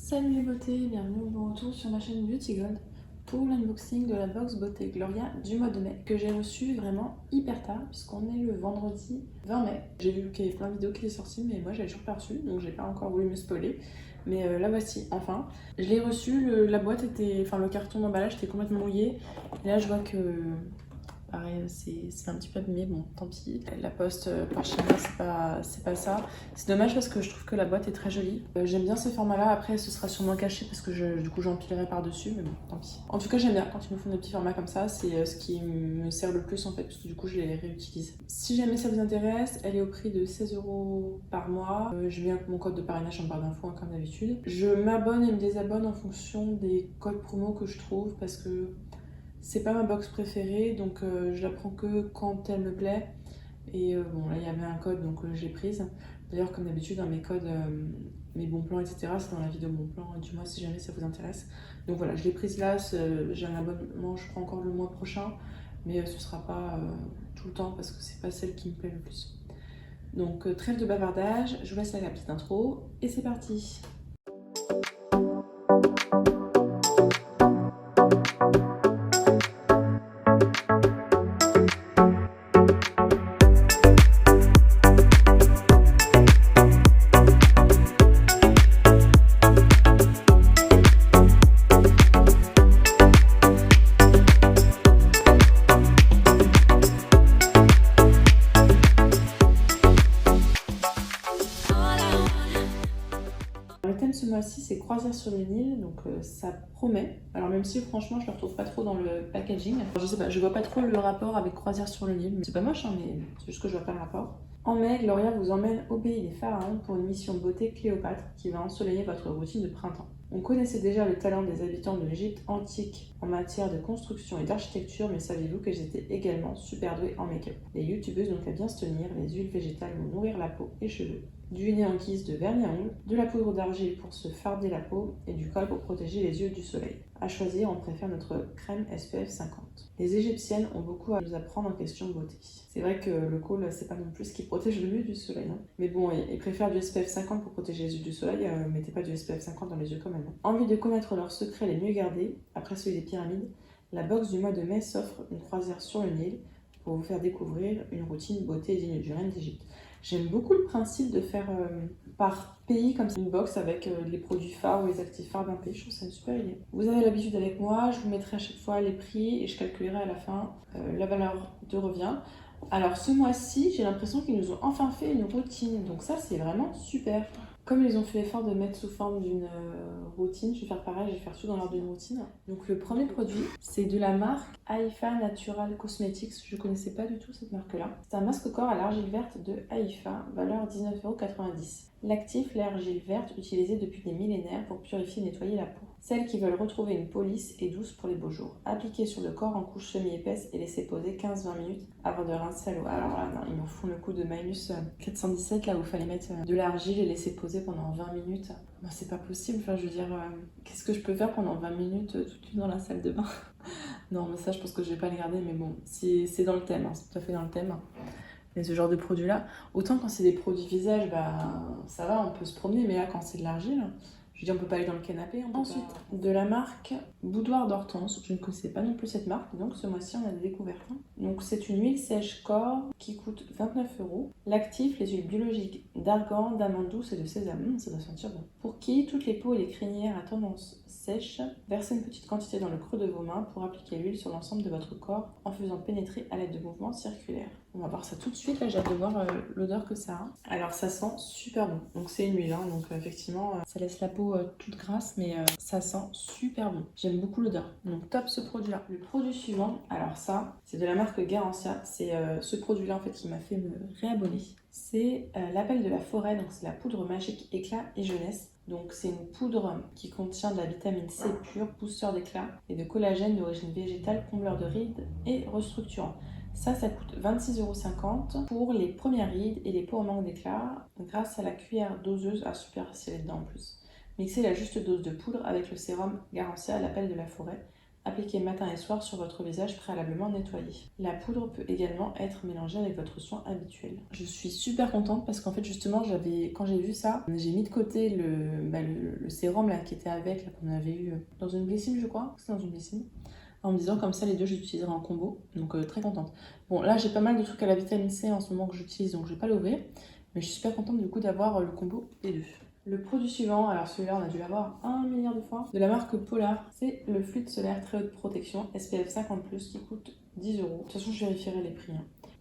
Salut les beautés, bienvenue au bon retour sur ma chaîne Beauty Gold pour l'unboxing de la box beauté Gloria du mois de mai que j'ai reçu vraiment hyper tard puisqu'on est le vendredi 20 mai. J'ai vu qu'il y avait plein de vidéos qui étaient sorties mais moi j'avais toujours pas reçu donc j'ai pas encore voulu me spoiler. Mais la voici enfin. Je l'ai reçu, la boîte était, enfin le carton d'emballage était complètement mouillé et là je vois que pareil, c'est un petit peu abîmé, bon tant pis. La poste par chez moi, c'est pas ça. C'est dommage parce que je trouve que la boîte est très jolie. J'aime bien ce format-là, après ce sera sûrement caché parce que du coup j'empilerai par-dessus, mais bon, tant pis. En tout cas, j'aime bien quand ils me font des petits formats comme ça, c'est ce qui me sert le plus en fait, parce que du coup je les réutilise. Si jamais ça vous intéresse, elle est au prix de 16 € par mois. Je viens avec mon code de parrainage en barre d'infos, hein, comme d'habitude. Je m'abonne et me désabonne en fonction des codes promo que je trouve parce que c'est pas ma box préférée, donc je la prends que quand elle me plaît. Et bon, là il y avait un code, donc j'ai prise. D'ailleurs, comme d'habitude, dans mes codes, mes bons plans, etc., c'est dans la vidéo bon plan du mois si jamais ça vous intéresse. Donc voilà, je l'ai prise là, j'ai un abonnement, je prends encore le mois prochain, mais ce sera pas tout le temps parce que c'est pas celle qui me plaît le plus. Donc trêve de bavardage, je vous laisse la petite intro et c'est parti. Le thème ce mois-ci c'est croisière sur le Nil, donc ça promet. Alors même si franchement je ne le retrouve pas trop dans le packaging. Alors, je sais pas, je vois pas trop le rapport avec croisière sur le Nil. C'est pas moche hein, mais c'est juste que je vois pas le rapport. En mai, Gloria vous emmène au pays des pharaons pour une mission beauté Cléopâtre qui va ensoleiller votre routine de printemps. On connaissait déjà le talent des habitants de l'Égypte antique en matière de construction et d'architecture, mais saviez-vous qu'elles étaient également super douées en make-up? Les youtubeuses n'ont qu'à bien se tenir, les huiles végétales vont nourrir la peau et cheveux, du nez en guise de vernis à ongles, de la poudre d'argile pour se farder la peau et du col pour protéger les yeux du soleil. À choisir, on préfère notre crème SPF 50. Les Égyptiennes ont beaucoup à nous apprendre en question de beauté. C'est vrai que le col, c'est pas non plus ce qui protège le mieux du soleil. Hein. Mais bon, ils préfèrent du SPF 50 pour protéger les yeux du soleil, mettez pas du SPF 50 dans les yeux quand même. Envie de connaître leurs secrets les mieux gardés, après celui des pyramides, la box du mois de mai s'offre une croisière sur le Nil pour vous faire découvrir une routine beauté digne du reine d'Égypte. J'aime beaucoup le principe de faire par pays comme ça, une box avec les produits phares ou les actifs phares d'un pays. Je trouve ça une super idée. Vous avez l'habitude avec moi, je vous mettrai à chaque fois les prix et je calculerai à la fin la valeur de revient. Alors ce mois-ci, j'ai l'impression qu'ils nous ont enfin fait une routine, donc ça c'est vraiment super. Comme ils ont fait l'effort de mettre sous forme d'une routine, je vais faire pareil, je vais faire tout dans l'ordre d'une routine. Donc le premier produit, c'est de la marque Haifa Natural Cosmetics. Je ne connaissais pas du tout cette marque-là. C'est un masque corps à l'argile verte de Haifa, valeur 19,90 €. L'actif, l'argile verte, utilisée depuis des millénaires pour purifier et nettoyer la peau. Celles qui veulent retrouver une police et douce pour les beaux jours. Appliquez sur le corps en couche semi-épaisse et laissez poser 15-20 minutes avant de rincer à l'eau. Alors là, non, ils me font le coup de Minus 417, là où il fallait mettre de l'argile et laisser poser pendant 20 minutes. Ben, c'est pas possible, enfin je veux dire, qu'est-ce que je peux faire pendant 20 minutes toute nue dans la salle de bain? Non, mais ça je pense que je vais pas le garder, mais bon, c'est dans le thème, hein, c'est tout à fait dans le thème. Mais ce genre de produit-là, autant quand c'est des produits visage, bah ça va, on peut se promener, mais là quand c'est de l'argile, je veux dire, on peut pas aller dans le canapé. Ensuite, de la marque Boudoir d'Hortense. Je ne connaissais pas non plus cette marque, donc ce mois-ci on a des découvertes. Donc c'est une huile sèche corps qui coûte 29 €. L'actif, les huiles biologiques d'argan, d'amande douce et de sésame. Ça doit sentir bon. Pour qui toutes les peaux et les crinières à tendance sèche, versez une petite quantité dans le creux de vos mains pour appliquer l'huile sur l'ensemble de votre corps en faisant pénétrer à l'aide de mouvements circulaires. On va voir ça tout de suite, là j'ai hâte de voir l'odeur que ça a. Alors ça sent super bon, donc c'est une huile, hein, donc effectivement ça laisse la peau toute grasse, mais ça sent super bon. J'aime beaucoup l'odeur, donc top ce produit là. Le produit suivant, alors ça c'est de la marque Garancia, c'est ce produit là en fait qui m'a fait me réabonner. C'est l'appel de la forêt, donc c'est la poudre magique éclat et jeunesse. Donc c'est une poudre qui contient de la vitamine C pure, booster d'éclat et de collagène d'origine végétale, combleur de rides et restructurant. Ça coûte 26,50 € pour les premières rides et les peaux en manque d'éclat grâce à la cuillère doseuse. Ah super, si elle est dedans en plus. Mixez la juste dose de poudre avec le sérum Garancia, l'appel de la forêt. Appliquez matin et soir sur votre visage préalablement nettoyé. La poudre peut également être mélangée avec votre soin habituel. Je suis super contente parce qu'en fait justement quand j'ai vu ça, j'ai mis de côté le sérum là qui était avec, là qu'on avait eu dans une glycine je crois, c'est dans une glycine, en me disant comme ça les deux j'utiliserai en combo, donc très contente. Bon là j'ai pas mal de trucs à la vitamine C en ce moment que j'utilise donc je vais pas l'ouvrir, mais je suis super contente du coup d'avoir le combo des deux. Le produit suivant, alors celui-là on a dû l'avoir 1 milliard de fois, de la marque Polar, c'est le fluide solaire très haute protection SPF 50+, qui coûte 10 euros. De toute façon je vérifierai les prix.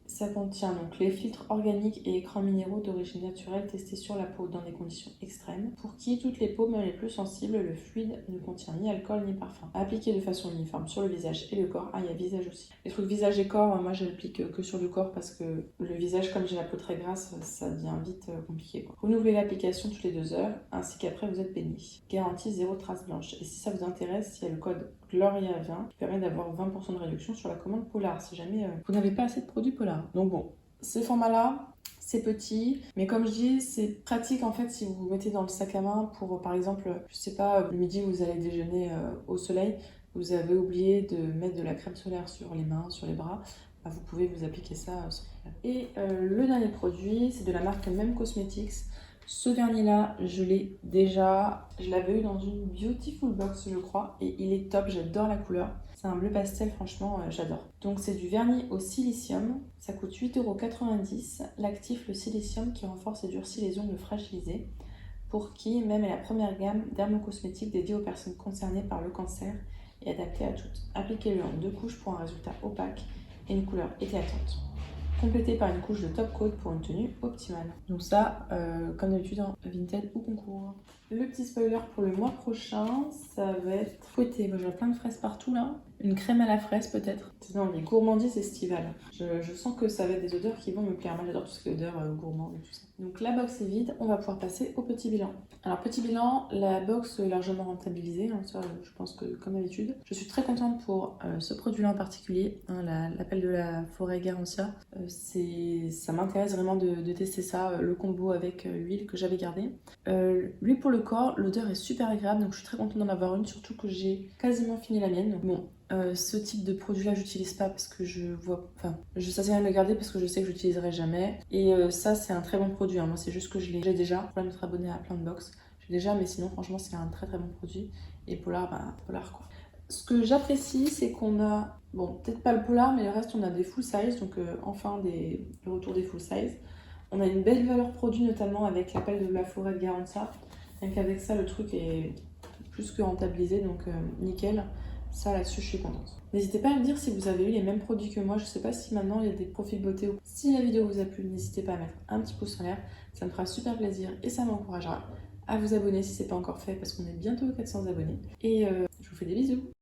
Ça contient donc les filtres organiques et écrans minéraux d'origine naturelle testés sur la peau dans des conditions extrêmes. Pour qui toutes les peaux, même les plus sensibles, le fluide ne contient ni alcool ni parfum. Appliqué de façon uniforme sur le visage et le corps. Ah, il y a visage aussi. Les trucs visage et corps, moi je l'applique que sur le corps parce que le visage, comme j'ai la peau très grasse, ça devient vite compliqué, quoi. Renouvelez l'application toutes les 2 heures, ainsi qu'après vous êtes béni. Garantie 0 trace blanche. Et si ça vous intéresse, il y a le code Gloria20 qui permet d'avoir 20% de réduction sur la commande Polar si jamais vous n'avez pas assez de produits Polar. Donc bon, ces formats-là, c'est petit, mais comme je dis, c'est pratique en fait si vous vous mettez dans le sac à main pour par exemple, je sais pas, le midi vous allez déjeuner au soleil, vous avez oublié de mettre de la crème solaire sur les mains, sur les bras, bah, vous pouvez vous appliquer ça sans problème. Et le dernier produit, c'est de la marque Même Cosmetics. Ce vernis-là, je l'ai déjà, je l'avais eu dans une Beautiful Box, je crois, et il est top, j'adore la couleur. C'est un bleu pastel, franchement, j'adore. Donc c'est du vernis au silicium, ça coûte 8,90 €. L'actif, le silicium, qui renforce et durcit les ongles fragilisés. Pour qui même est la première gamme dermocosmétique dédiée aux personnes concernées par le cancer et adaptée à toutes. Appliquez-le en 2 couches pour un résultat opaque et une couleur éclatante. Complété par une couche de top coat pour une tenue optimale. Donc ça, comme d'habitude, en Vinted ou concours. Le petit spoiler pour le mois prochain, ça va être fouetté. Moi, j'ai plein de fraises partout là. Une crème à la fraise peut-être. C'est dans les gourmandises estivales. Je sens que ça va être des odeurs qui vont me plaire. Moi, j'adore tout ce qui est odeurs gourmandes et tout ça. Donc la box est vide, on va pouvoir passer au petit bilan. Alors petit bilan, la box est largement rentabilisée, hein, ça je pense que comme d'habitude. Je suis très contente pour ce produit-là en particulier, hein, l'appel de la forêt Garancia. Ça m'intéresse vraiment de tester ça, le combo avec l'huile que j'avais gardée. L'huile pour le corps, l'odeur est super agréable, donc je suis très contente d'en avoir une, surtout que j'ai quasiment fini la mienne. Donc bon, ce type de produit-là, j'utilise pas parce que ça sert à rien de le garder parce que je sais que je l'utiliserai jamais. Et ça, c'est un très bon produit, hein. Moi, c'est juste que j'ai déjà. Pour être abonné à plein de box, j'ai déjà, mais sinon, franchement, c'est un très très bon produit. Et Polar, Polar quoi. Ce que j'apprécie, c'est qu'on a, bon, peut-être pas le Polar, mais le reste, on a des full size, donc enfin le retour des full size. On a une belle valeur produit, notamment avec l'appel de la forêt de Garantia. Donc avec ça, le truc est plus que rentabilisé, donc nickel. Ça, là-dessus, je suis contente. N'hésitez pas à me dire si vous avez eu les mêmes produits que moi. Je sais pas si maintenant il y a des profils beauté. Si la vidéo vous a plu, n'hésitez pas à mettre un petit pouce en l'air. Ça me fera super plaisir et ça m'encouragera à vous abonner si ce n'est pas encore fait parce qu'on est bientôt aux 400 abonnés. Et je vous fais des bisous.